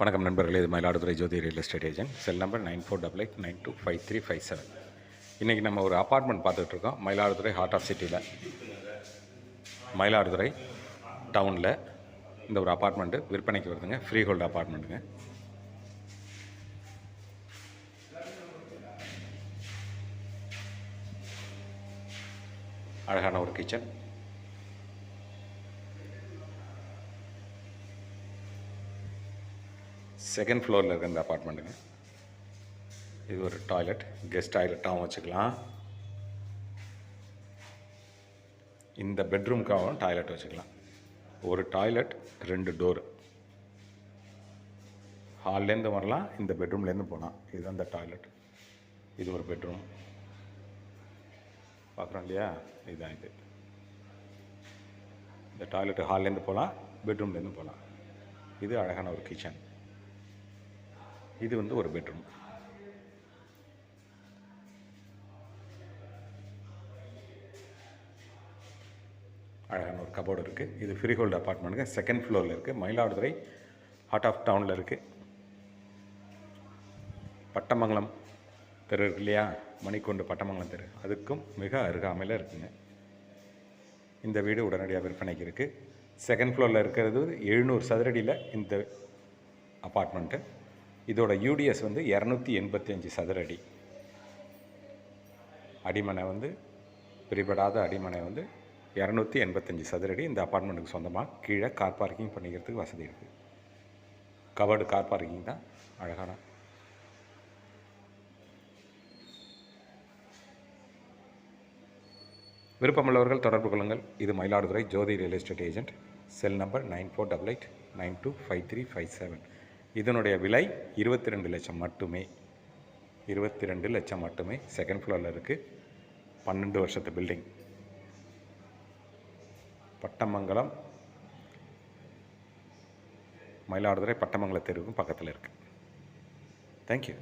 வணக்கம் நண்பர்களே, இது Mayiladuthurai Jothi real estate agent. Cell number 9488925357. இன்றைக்கி நம்ம ஒரு அப்பார்ட்மெண்ட் பார்த்துட்ருக்கோம். மயிலாடுதுறை ஹார்ட் ஆஃப் சிட்டியில், மயிலாடுதுறை டவுனில் இந்த ஒரு அப்பார்ட்மெண்ட்டு விற்பனைக்கு வருதுங்க. ஃப்ரீ ஹோல்டு அப்பார்ட்மெண்ட்டுங்க. அழகான ஒரு கிச்சன், செகண்ட் ஃப்ளோரில் இருக்க இந்த அப்பார்ட்மெண்ட்டுங்க. இது ஒரு டாய்லெட், கெஸ்ட் டாய்லெட்டாகவும் வச்சுக்கலாம். இந்த பெட்ரூம்க்காகவும் டாய்லெட் வச்சுக்கலாம். ஒரு டாய்லெட், 2 டோரு. ஹால்லேருந்து வரலாம், இந்த பெட்ரூம்லேருந்து போகலாம். இதுதான் இந்த டாய்லெட். இது ஒரு பெட்ரூம் பார்க்குறோம் இல்லையா, இதுதான் இது. இந்த டாய்லெட்டு ஹால்லேருந்து போகலாம், பெட்ரூம்லேருந்து போகலாம். இது அழகான ஒரு கிச்சன். இது வந்து ஒரு பெட்ரூம். அழகான ஒரு கபோர்டு இருக்குது. இது ஃப்ரீ ஹோல்டு அப்பார்ட்மெண்ட்டுங்க. செகண்ட் ஃப்ளோரில் இருக்குது. மயிலாடுதுறை ஹார்ட் ஆஃப் டவுனில் இருக்குது. பட்டமங்கலம் தெரு இருக்கு இல்லையா, மணிக்கொண்டு பட்டமங்கலம் தெரு, அதுக்கும் மிக அருகாமையில் இருக்குங்க. இந்த வீடு உடனடியாக விற்பனைக்கு இருக்குது. செகண்ட் ஃப்ளோரில் இருக்கிறது 700 சதுரடியில் இந்த அப்பார்ட்மெண்ட்டு. இதோட யூடிஎஸ் வந்து 285 சதுரடி. அடிமனை வந்து பிரிபடாத அடிமனை வந்து 285 சதுரடி. இந்த அப்பார்ட்மெண்ட்டுக்கு சொந்தமாக கீழே கார் பார்க்கிங் பண்ணிக்கிறதுக்கு வசதி இருக்குது. கவர்டு கார் பார்க்கிங் தான். அழகான விருப்பமுள்ளவர்கள் தொடர்பு கொள்ளுங்கள். இது Mayiladuthurai Jothi real estate agent. Cell number 9488925357. இதனுடைய விலை 22 லட்சம் மட்டுமே. 22 லட்சம் மட்டுமே. செகண்ட் ஃப்ளோரில் இருக்குது. 12 வருஷத்து பில்டிங். பட்டமங்கலம், மயிலாடுதுறை பட்டமங்கல தெருவுக்கும் பக்கத்தில் இருக்குது. தேங்க்யூ.